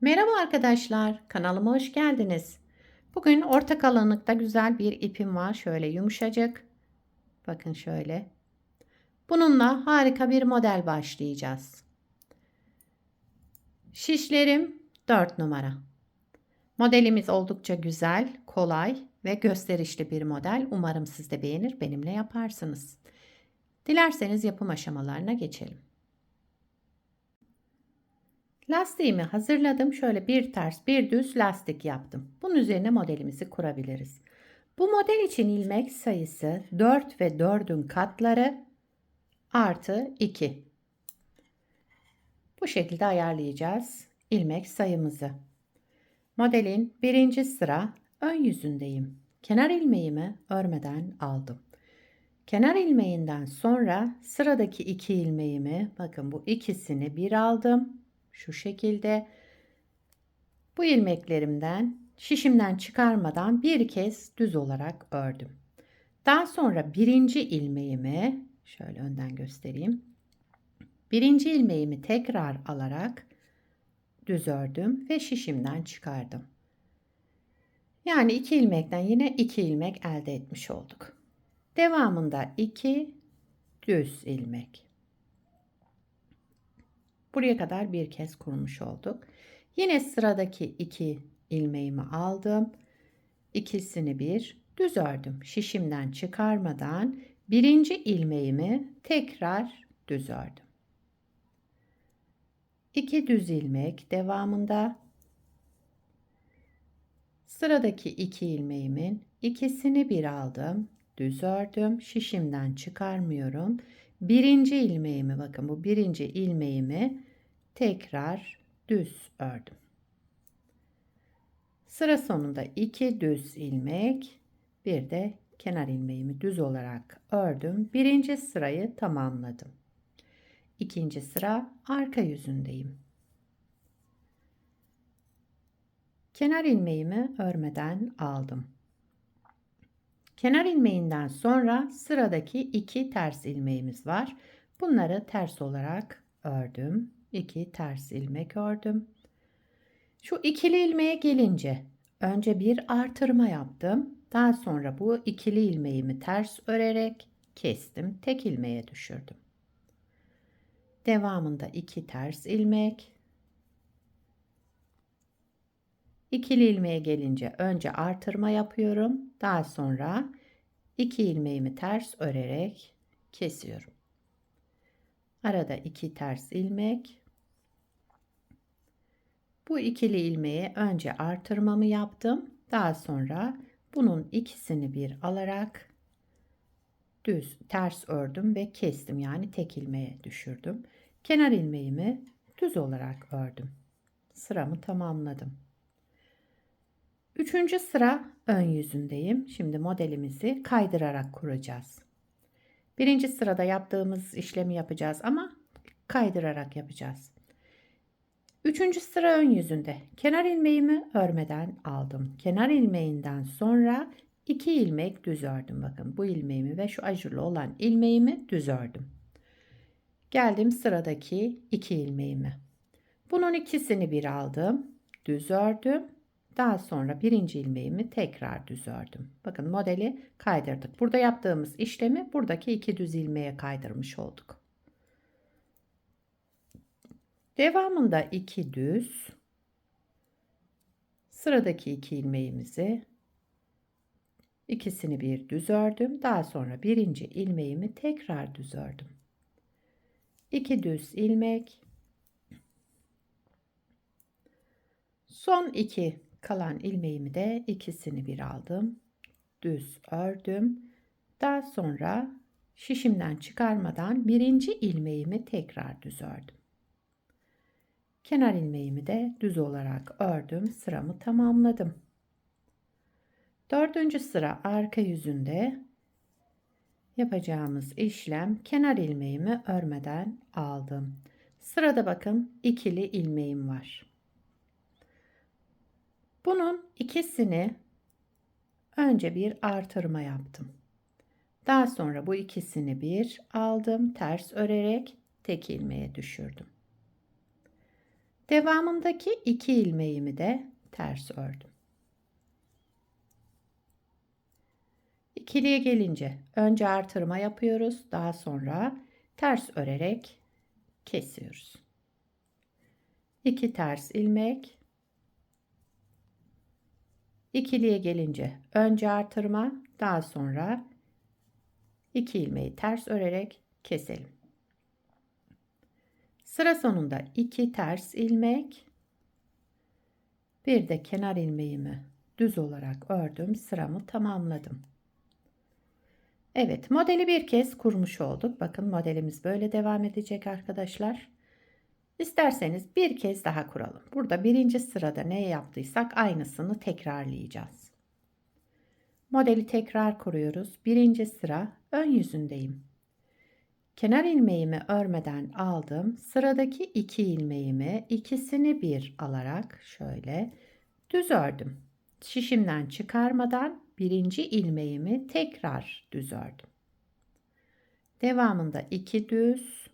Merhaba arkadaşlar, kanalıma hoş geldiniz. Bugün orta kalınlıkta güzel bir ipim var. Şöyle yumuşacık. Bakın şöyle. Bununla harika bir model başlayacağız. Şişlerim 4 numara. Modelimiz oldukça güzel, kolay ve gösterişli bir model. Umarım siz de beğenir, benimle yaparsınız. Dilerseniz yapım aşamalarına geçelim. Lastiğimi hazırladım. Şöyle bir ters bir düz lastik yaptım. Bunun üzerine modelimizi kurabiliriz. Bu model için ilmek sayısı 4 ve 4'ün katları artı 2. Bu şekilde ayarlayacağız ilmek sayımızı. Modelin birinci sıra ön yüzündeyim. Kenar ilmeğimi örmeden aldım. Kenar ilmeğinden sonra sıradaki 2 ilmeğimi, bakın bu ikisini bir aldım. Şu şekilde bu ilmeklerimden şişimden çıkarmadan bir kez düz olarak ördüm. Daha sonra birinci ilmeğimi şöyle önden göstereyim. Birinci ilmeğimi tekrar alarak düz ördüm ve şişimden çıkardım. Yani 2 ilmekten yine 2 ilmek elde etmiş olduk. Devamında 2 düz ilmek. Buraya kadar bir kez kurmuş olduk. Yine sıradaki 2 ilmeğimi aldım. İkisini bir düz ördüm. Şişimden çıkarmadan birinci ilmeğimi tekrar düz ördüm. 2 düz ilmek devamında sıradaki 2 ilmeğimin ikisini bir aldım. Düz ördüm. Şişimden çıkarmıyorum. Birinci ilmeğimi, bakın bu birinci ilmeğimi tekrar düz ördüm. Sıra sonunda 2 düz ilmek, bir de kenar ilmeğimi düz olarak ördüm. Birinci sırayı tamamladım. İkinci sıra arka yüzündeyim. Kenar ilmeğimi örmeden aldım. Kenar ilmeğinden sonra sıradaki 2 ters ilmeğimiz var. Bunları ters olarak ördüm. 2 ters ilmek ördüm. Şu ikili ilmeğe gelince önce bir artırma yaptım. Daha sonra bu ikili ilmeğimi ters örerek kestim. Tek ilmeğe düşürdüm. Devamında 2 ters ilmek. İkili ilmeğe gelince önce artırma yapıyorum. Daha sonra 2 ilmeğimi ters örerek kesiyorum. Arada 2 ters ilmek. Bu ikili ilmeğe önce artırmamı yaptım. Daha sonra bunun ikisini bir alarak düz ters ördüm ve kestim. Yani tek ilmeğe düşürdüm. Kenar ilmeğimi düz olarak ördüm. Sıramı tamamladım. Üçüncü sıra ön yüzündeyim. Şimdi modelimizi kaydırarak kuracağız. Birinci sırada yaptığımız işlemi yapacağız ama kaydırarak yapacağız. Üçüncü sıra ön yüzünde kenar ilmeğimi örmeden aldım. Kenar ilmeğinden sonra 2 ilmek düz ördüm. Bakın bu ilmeğimi ve şu ajurlu olan ilmeğimi düz ördüm. Geldim sıradaki 2 ilmeğimi. Bunun ikisini bir aldım. Düz ördüm. Daha sonra birinci ilmeğimi tekrar düz ördüm. Bakın modeli kaydırdık. Burada yaptığımız işlemi buradaki 2 düz ilmeğe kaydırmış olduk. Devamında 2 düz, sıradaki 2 ilmeğimizi ikisini bir düz ördüm. Daha sonra birinci ilmeğimi tekrar düz ördüm. 2 düz ilmek, son 2 kalan ilmeğimi de ikisini bir aldım. Düz ördüm. Daha sonra şişimden çıkarmadan birinci ilmeğimi tekrar düz ördüm. Kenar ilmeğimi de düz olarak ördüm. Sıramı tamamladım. Dördüncü sıra arka yüzünde yapacağımız işlem kenar ilmeğimi örmeden aldım. Sırada bakın ikili ilmeğim var. Bunun ikisini önce bir artırma yaptım. Daha sonra bu ikisini bir aldım, ters örerek tek ilmeğe düşürdüm. Devamındaki 2 ilmeğimi de ters ördüm. İkiliye gelince önce artırma yapıyoruz. Daha sonra ters örerek kesiyoruz. 2 ters ilmek. İkiliye gelince önce artırma, daha sonra 2 ilmeği ters örerek keselim. Sıra sonunda 2 ters ilmek, bir de kenar ilmeğimi düz olarak ördüm, sıramı tamamladım. Evet, modeli bir kez kurmuş olduk. Bakın modelimiz böyle devam edecek arkadaşlar. İsterseniz bir kez daha kuralım. Burada birinci sırada ne yaptıysak aynısını tekrarlayacağız. Modeli tekrar kuruyoruz. Birinci sıra ön yüzündeyim. Kenar ilmeğimi örmeden aldım. Sıradaki 2 ilmeğimi ikisini bir alarak şöyle düz ördüm. Şişimden çıkarmadan birinci ilmeğimi tekrar düz ördüm. Devamında 2 düz.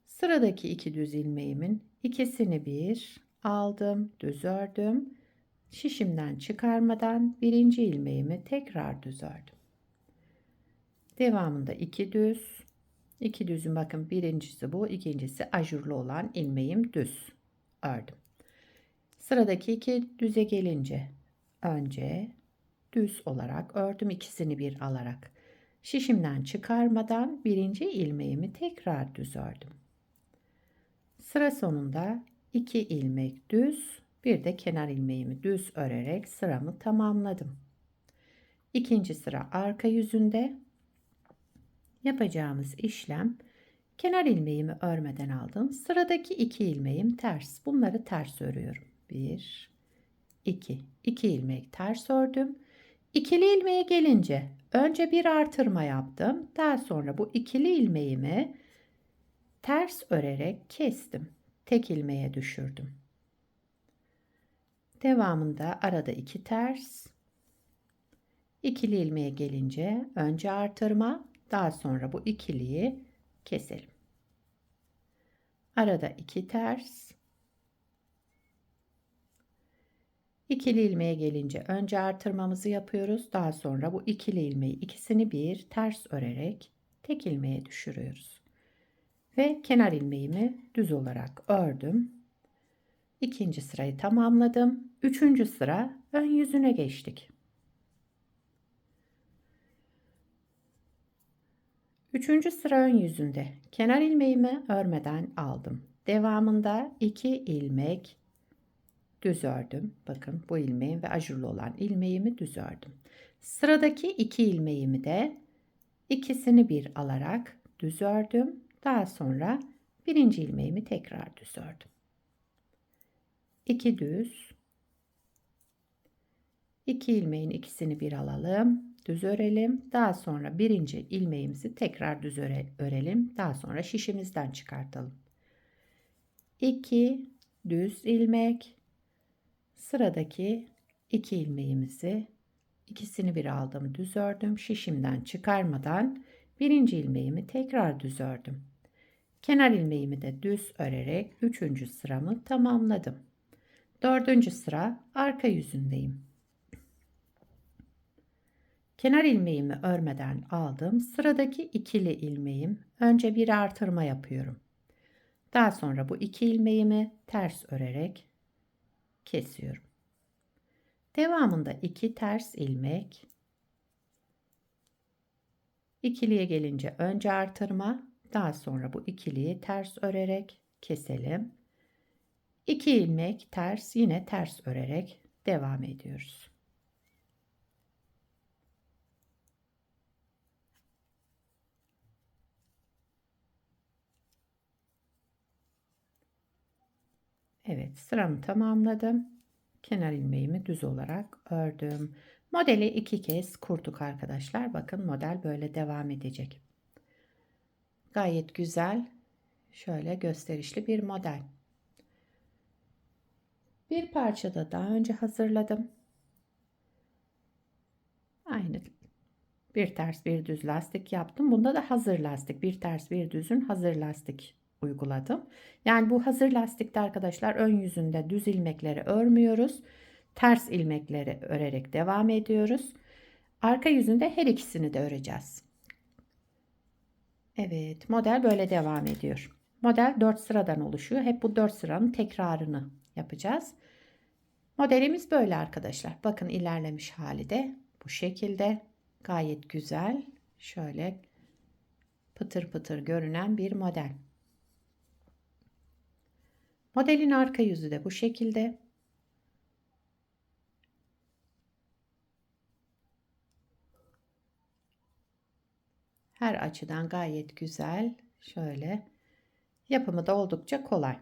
Sıradaki 2 düz ilmeğimin ikisini bir aldım, düz ördüm. Şişimden çıkarmadan birinci ilmeğimi tekrar düz ördüm. Devamında 2 düz. 2 düzün bakın birincisi bu, ikincisi ajurlu olan ilmeğim düz ördüm. Sıradaki 2 düze gelince önce düz olarak ördüm, ikisini bir alarak. Şişimden çıkarmadan birinci ilmeğimi tekrar düz ördüm. Sıra sonunda 2 ilmek düz, bir de kenar ilmeğimi düz örerek sıramı tamamladım. İkinci sıra arka yüzünde. Yapacağımız işlem, kenar ilmeğimi örmeden aldım. Sıradaki 2 ilmeğim ters. Bunları ters örüyorum. 1, 2. 2 ilmek ters ördüm. İkili ilmeğe gelince önce bir artırma yaptım. Daha sonra bu ikili ilmeğimi ters örerek kestim. Tek ilmeğe düşürdüm. Devamında arada 2 ters. İkili ilmeğe gelince önce artırma, daha sonra bu ikiliyi keselim. Arada 2 ters. İkili ilmeğe gelince önce artırmamızı yapıyoruz. Daha sonra bu ikili ilmeği ikisini bir ters örerek tek ilmeğe düşürüyoruz. Ve kenar ilmeğimi düz olarak ördüm. İkinci sırayı tamamladım. Üçüncü sıra ön yüzüne geçtik. Üçüncü sıra ön yüzünde kenar ilmeğimi örmeden aldım. Devamında 2 ilmek düz ördüm. Bakın bu ilmeğim ve ajurlu olan ilmeğimi düz ördüm. Sıradaki 2 ilmeğimi de ikisini bir alarak düz ördüm. Daha sonra birinci ilmeğimi tekrar düz ördüm. 2 düz. 2 ilmeğin ikisini bir alalım. Düz örelim. Daha sonra birinci ilmeğimizi tekrar düz örelim. Daha sonra şişimizden çıkartalım. 2 düz ilmek. Sıradaki 2 ilmeğimizi ikisini bir aldım, düz ördüm. Şişimden çıkarmadan birinci ilmeğimi tekrar düz ördüm. Kenar ilmeğimi de düz örerek 3. sıramı tamamladım. 4. sıra arka yüzündeyim. Kenar ilmeğimi örmeden aldım. Sıradaki ikili ilmeğim, önce bir artırma yapıyorum. Daha sonra bu 2 ilmeğimi ters örerek kesiyorum. Devamında 2 ters ilmek. İkiliye gelince önce artırma, daha sonra bu ikiliyi ters örerek keselim. 2 ilmek ters, yine ters örerek devam ediyoruz. Evet, sıramı tamamladım. Kenar ilmeğimi düz olarak ördüm. Modeli 2 kez kurduk arkadaşlar. Bakın model böyle devam edecek. Gayet güzel, şöyle gösterişli bir model. Bir parça da daha önce hazırladım. Aynı bir ters bir düz lastik yaptım. Bunda da hazır lastik, bir ters bir düzün hazır lastik uyguladım. Yani bu hazır lastikte arkadaşlar ön yüzünde düz ilmekleri örmüyoruz. Ters ilmekleri örerek devam ediyoruz. Arka yüzünde her ikisini de öreceğiz. Evet, model böyle devam ediyor. Model 4 sıradan oluşuyor. Hep bu 4 sıranın tekrarını yapacağız. Modelimiz böyle arkadaşlar. Bakın ilerlemiş hali de bu şekilde. Gayet güzel. Şöyle pıtır pıtır görünen bir model. Modelin arka yüzü de bu şekilde. Her açıdan gayet güzel. Şöyle. Yapımı da oldukça kolay.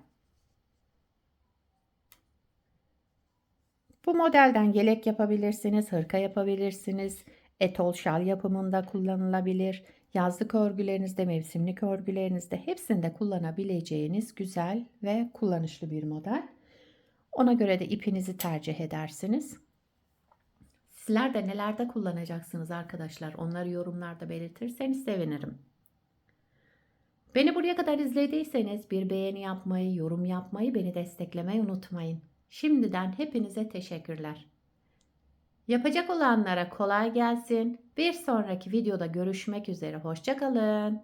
Bu modelden yelek yapabilirsiniz, hırka yapabilirsiniz. Etol şal yapımında kullanılabilir. Yazlık örgülerinizde, mevsimlik örgülerinizde hepsinde kullanabileceğiniz güzel ve kullanışlı bir model. Ona göre de ipinizi tercih edersiniz. Sizler de nelerde kullanacaksınız arkadaşlar? Onları yorumlarda belirtirseniz sevinirim. Beni buraya kadar izlediyseniz bir beğeni yapmayı, yorum yapmayı, beni desteklemeyi unutmayın. Şimdiden hepinize teşekkürler. Yapacak olanlara kolay gelsin. Bir sonraki videoda görüşmek üzere. Hoşça kalın.